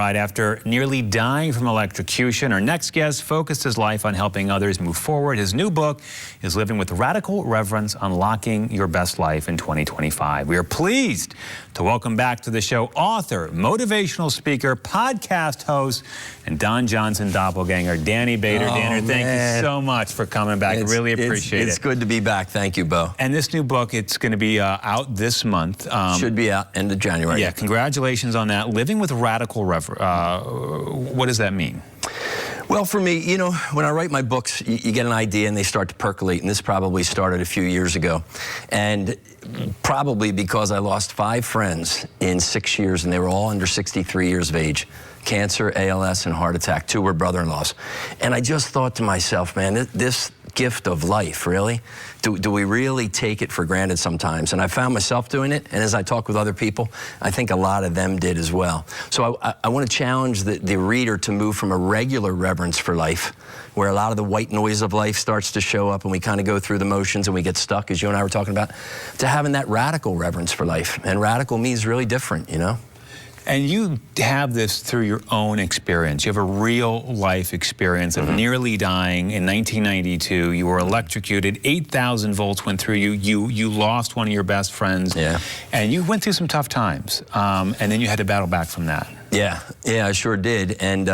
Right after nearly dying from electrocution, our next guest focused his life on helping others move forward. His new book is Living with Radical Reverence, Unlocking Your Best Life in 2025. We are pleased to welcome back to the show author, motivational speaker, podcast host, and Don Johnson doppelganger, Danny Bader. Danner, thank you so much for coming back. Really appreciate it. It's good to be back. Thank you, Bo. And this new book, it's going to be out this month. Should be out end of January. Yeah, congratulations on that. Living with Radical Reverence. What does that mean? Well, for me, you know, when I write my books, you get an idea and they start to percolate, and this probably started a few years ago. And probably because I lost 5 friends in 6 years, and they were all under 63 years of age. Cancer, ALS, and heart attack. 2 were brother-in-laws. And I just thought to myself, man, this gift of life, really? Do we really take it for granted sometimes? And I found myself doing it, and as I talk with other people, I think a lot of them did as well. So I want to challenge the reader to move from a regular reverence for life, where a lot of the white noise of life starts to show up and we kind of go through the motions and we get stuck, as you and I were talking about, to having that radical reverence for life. And radical means really different, you know? And you have this through your own experience. You have a real life experience of nearly dying in 1992. You were electrocuted. 8,000 volts went through you. You lost one of your best friends. Yeah. And you went through some tough times. And then you had to battle back from that. Yeah, I sure did. And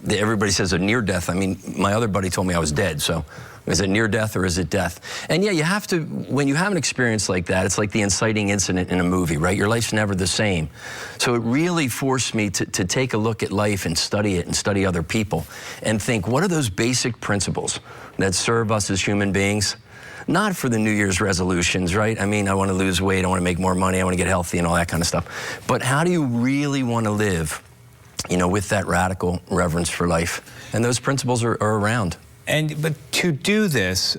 everybody says a near death. I mean, my other buddy told me I was dead, so is it near death or is it death? And yeah, you have to, when you have an experience like that, it's like the inciting incident in a movie, right? Your life's never the same. So it really forced me to take a look at life and study it and study other people and think, what are those basic principles that serve us as human beings? Not for the New Year's resolutions, right? I mean, I want to lose weight, I want to make more money, I want to get healthy and all that kind of stuff. But how do you really want to live, you know, with that radical reverence for life? And those principles are around. But to do this,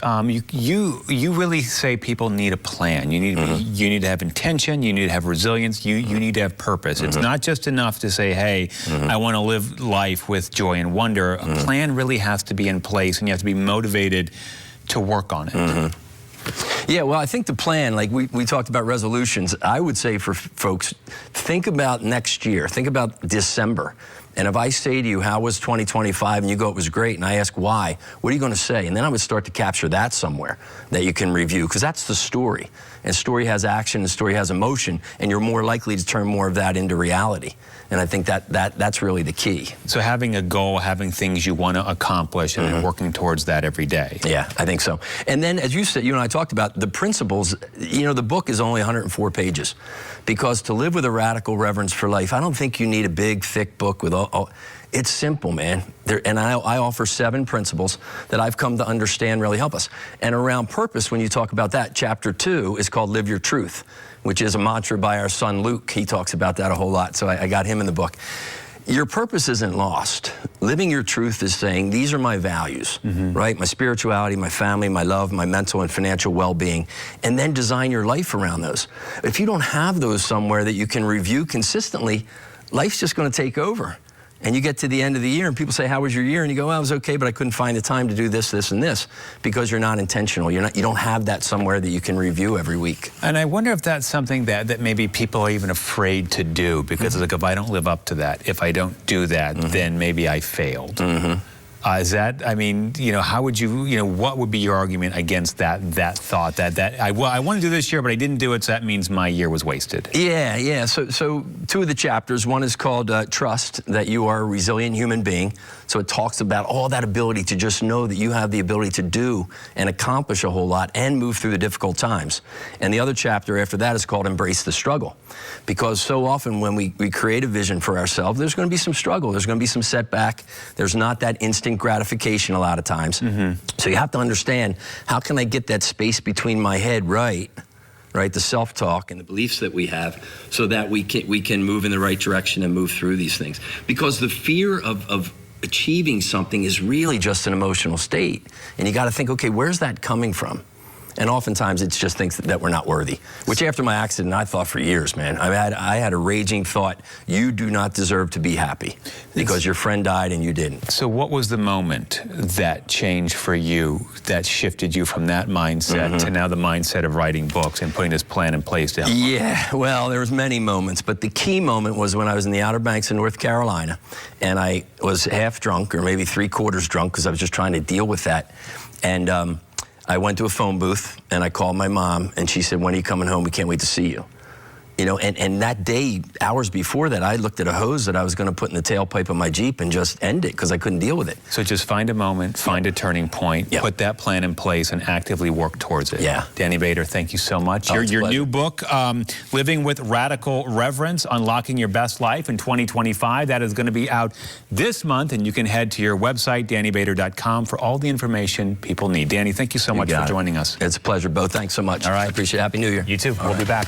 you really say people need a plan. You need to have intention. You need to have resilience. You need to have purpose. It's not just enough to say, "Hey, I want to live life with joy and wonder." A plan really has to be in place, and you have to be motivated to work on it. Yeah, well, I think the plan, like we talked about resolutions, I would say for folks, think about next year. Think about December. And if I say to you, how was 2025? And you go, it was great. And I ask why, what are you going to say? And then I would start to capture that somewhere that you can review, because that's the story. And story has action, and story has emotion, and you're more likely to turn more of that into reality. And I think that's really the key. So having a goal, having things you want to accomplish, and then working towards that every day. Yeah, I think so. And then, as you said, you and I talked about the principles. You know, the book is only 104 pages, because to live with a radical reverence for life, I don't think you need a big, thick book with all it's simple, man. And I offer 7 principles that I've come to understand really help us. And around purpose, when you talk about that, chapter 2 is called Live Your Truth, which is a mantra by our son Luke. He talks about that a whole lot, so I got him in the book. Your purpose isn't lost. Living your truth is saying, these are my values, right? My spirituality, my family, my love, my mental and financial well-being, and then design your life around those. If you don't have those somewhere that you can review consistently, life's just going to take over. And you get to the end of the year and people say, how was your year? And you go, well, it was okay, but I couldn't find the time to do this, this, and this, because you're not intentional. You don't have that somewhere that you can review every week. And I wonder if that's something that maybe people are even afraid to do, because it's like, if I don't live up to that, if I don't do that, then maybe I failed. Is that, I mean, you know, how would you, you know, what would be your argument against that thought that I want to do this year, but I didn't do it, so that means my year was wasted? Yeah. So 2 of the chapters, one is called Trust, that you are a resilient human being. So it talks about all that ability to just know that you have the ability to do and accomplish a whole lot and move through the difficult times. And the other chapter after that is called Embrace the Struggle. Because so often when we create a vision for ourselves, there's going to be some struggle. There's going to be some setback. There's not that instant gratification a lot of times. So you have to understand, how can I get that space between my head right, the self-talk and the beliefs that we have, so that we can move in the right direction and move through these things. Because the fear of achieving something is really just an emotional state. And you got to think, okay, where's that coming from? And oftentimes it's just things that we're not worthy, which after my accident, I thought for years, man. I had a raging thought, you do not deserve to be happy because your friend died and you didn't. So what was the moment that changed for you, that shifted you from that mindset to now the mindset of writing books and putting this plan in place to help? Yeah, well, there was many moments, but the key moment was when I was in the Outer Banks in North Carolina, and I was half drunk, or maybe 3/4 drunk, because I was just trying to deal with that. And I went to a phone booth, and I called my mom, and she said, when are you coming home? We can't wait to see you. You know, and that day, hours before that, I looked at a hose that I was going to put in the tailpipe of my Jeep and just end it because I couldn't deal with it. So just find a moment, find a turning point, put that plan in place, and actively work towards it. Yeah. Danny Bader, thank you so much. Your new book, Living with Radical Reverence, Unlocking Your Best Life in 2025, that is going to be out this month, and you can head to your website, DannyBader.com, for all the information people need. Danny, thank you so much for joining us. It's a pleasure, Bo. Thanks so much. All right. I appreciate it. Happy New Year. You too. We'll be back.